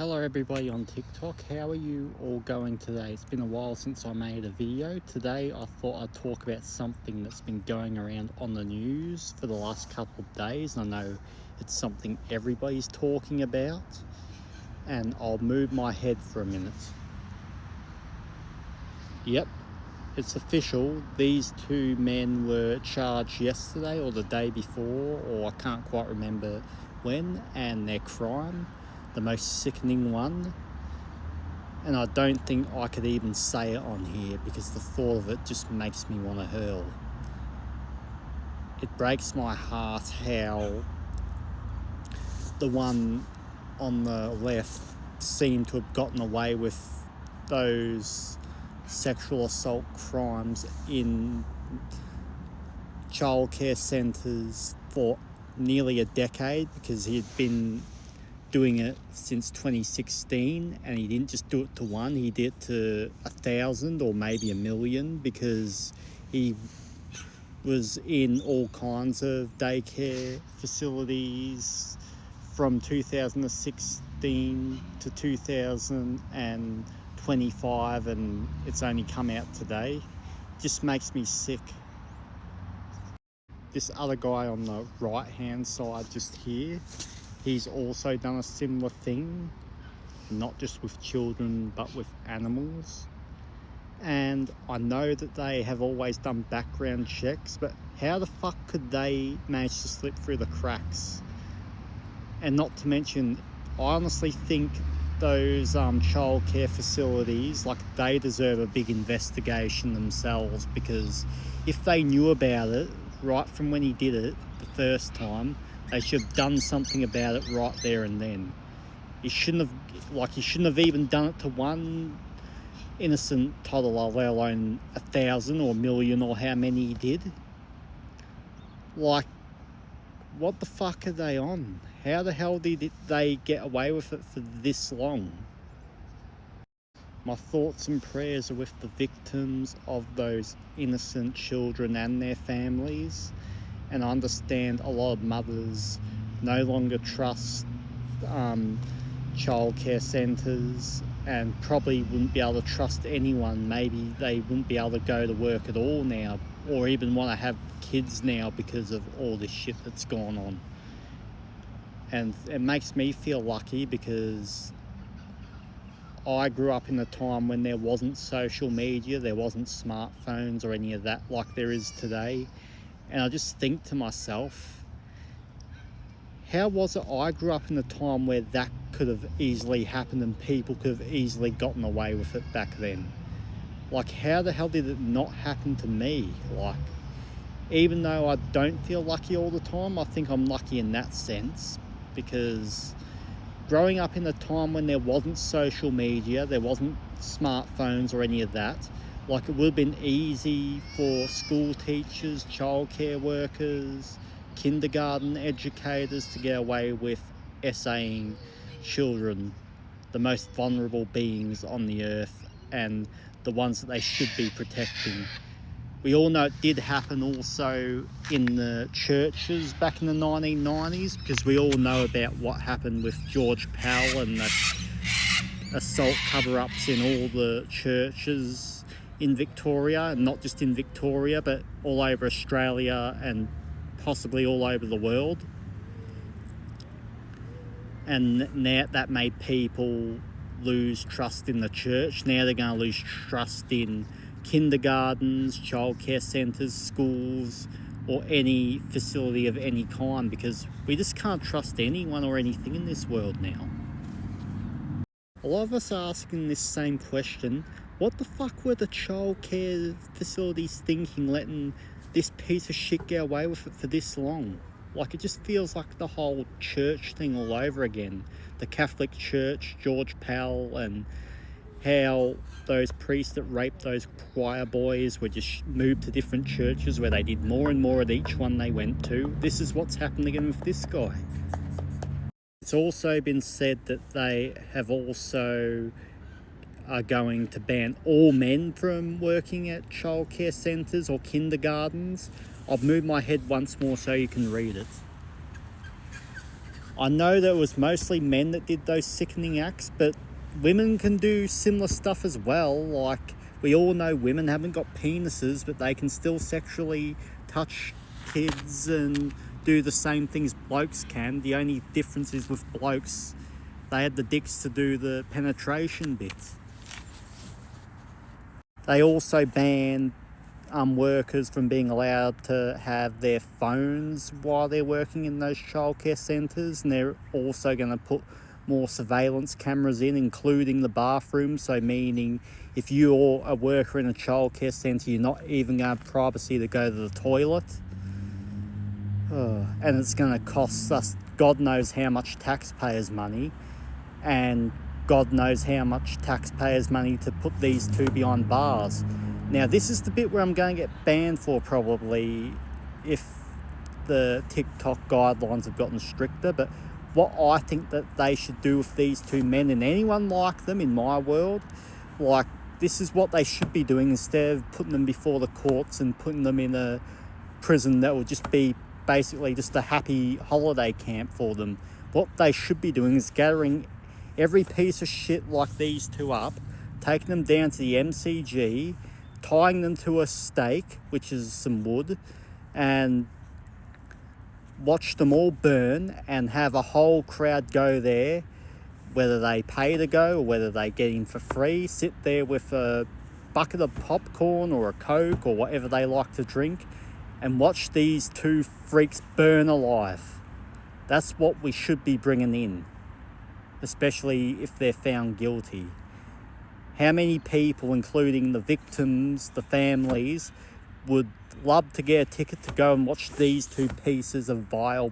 Hello everybody on TikTok, how are you all going today? It's been a while since I made a video. Today I thought I'd talk about something that's been going around on the news for the last couple of days. I know it's something everybody's talking about, and I'll move my head for a minute. Yep, it's official. These two men were charged yesterday or the day before, or I can't quite remember when, and their crime, the most sickening one, and I don't think I could even say it on here because the thought of it just makes me want to hurl. It breaks my heart how the one on the left seemed to have gotten away with those sexual assault crimes in childcare centres for nearly a decade, because he had been doing it since 2016, and he didn't just do it to one, he did it to 1,000 or maybe 1,000,000, because he was in all kinds of daycare facilities from 2016 to 2025, and it's only come out today. It just makes me sick. This other guy on the right hand side just here, he's also done a similar thing, not just with children but with animals. And I know that they have always done background checks, but how the fuck could they manage to slip through the cracks? And not to mention, I honestly think those childcare facilities, like, they deserve a big investigation themselves, because if they knew about it right from when he did it the first time, they should have done something about it right there and then. He shouldn't have even done it to one innocent toddler, let alone 1,000 or 1,000,000 or how many he did. Like, what the fuck are they on? How the hell did they get away with it for this long? My thoughts and prayers are with the victims of those innocent children and their families. And I understand a lot of mothers no longer trust childcare centres, and probably wouldn't be able to trust anyone. Maybe they wouldn't be able to go to work at all now, or even want to have kids now because of all this shit that's gone on. And it makes me feel lucky, because I grew up in a time when there wasn't social media, there wasn't smartphones or any of that like there is today. And I just think to myself, how was it I grew up in a time where that could have easily happened and people could have easily gotten away with it back then? Like, how the hell did it not happen to me? Like, even though I don't feel lucky all the time, I think I'm lucky in that sense, because growing up in a time when there wasn't social media, there wasn't smartphones or any of that, like, it would have been easy for school teachers, childcare workers, kindergarten educators to get away with essaying children, the most vulnerable beings on the earth and the ones that they should be protecting. We all know it did happen also in the churches back in the 1990s, because we all know about what happened with George Powell and the assault cover-ups in all the churches in Victoria, and not just in Victoria but all over Australia and possibly all over the world. And now that made people lose trust in the church. Now they're going to lose trust in kindergartens, childcare centres, schools, or any facility of any kind, because we just can't trust anyone or anything in this world now. A lot of us are asking this same question: what the fuck were the childcare facilities thinking, letting this piece of shit get away with it for this long? Like, it just feels like the whole church thing all over again. The Catholic Church, George Powell, and how those priests that raped those choir boys were just moved to different churches where they did more and more at each one they went to. This is what's happened again with this guy. It's also been said that they have also are going to ban all men from working at childcare centres or kindergartens. I've moved my head once more so you can read it. I know that it was mostly men that did those sickening acts, but women can do similar stuff as well. Like, we all know women haven't got penises, but they can still sexually touch kids and do the same things blokes can. The only difference is with blokes, they had the dicks to do the penetration bit. They also banned workers from being allowed to have their phones while they're working in those childcare centres, and they're also going to put more surveillance cameras in, including the bathroom. So meaning if you're a worker in a childcare centre, you're not even going to have privacy to go to the toilet. And it's going to cost us God knows how much taxpayers' money, and God knows how much taxpayers' money to put these two behind bars. Now, this is the bit where I'm going to get banned for probably if the TikTok guidelines have gotten stricter, but what I think that they should do with these two men and anyone like them in my world, like, this is what they should be doing instead of putting them before the courts and putting them in a prison that will just be basically just a happy holiday camp for them. What they should be doing is gathering every piece of shit like these two up, taking them down to the MCG, tying them to a stake, which is some wood, and watch them all burn and have a whole crowd go there, whether they pay to go or whether they get in for free, sit there with a bucket of popcorn or a Coke or whatever they like to drink and watch these two freaks burn alive. That's what we should be bringing in, especially if they're found guilty. How many people, including the victims, the families, would love to get a ticket to go and watch these two pieces of vile,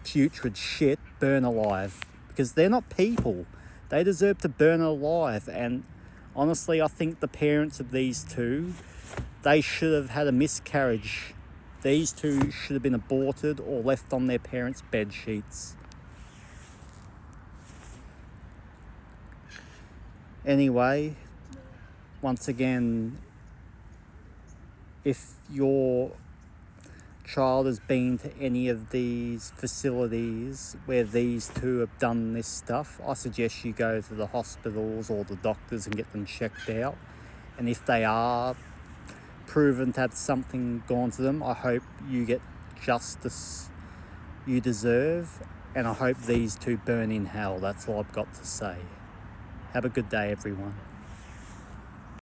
putrid shit burn alive? Because they're not people. They deserve to burn alive. And honestly, I think the parents of these two, they should have had a miscarriage. These two should have been aborted or left on their parents' bed sheets. Anyway, once again, if your child has been to any of these facilities where these two have done this stuff, I suggest you go to the hospitals or the doctors and get them checked out. And if they are proven to have something gone to them, I hope you get justice you deserve, and I hope these two burn in hell. That's all I've got to say. Have a good day, everyone.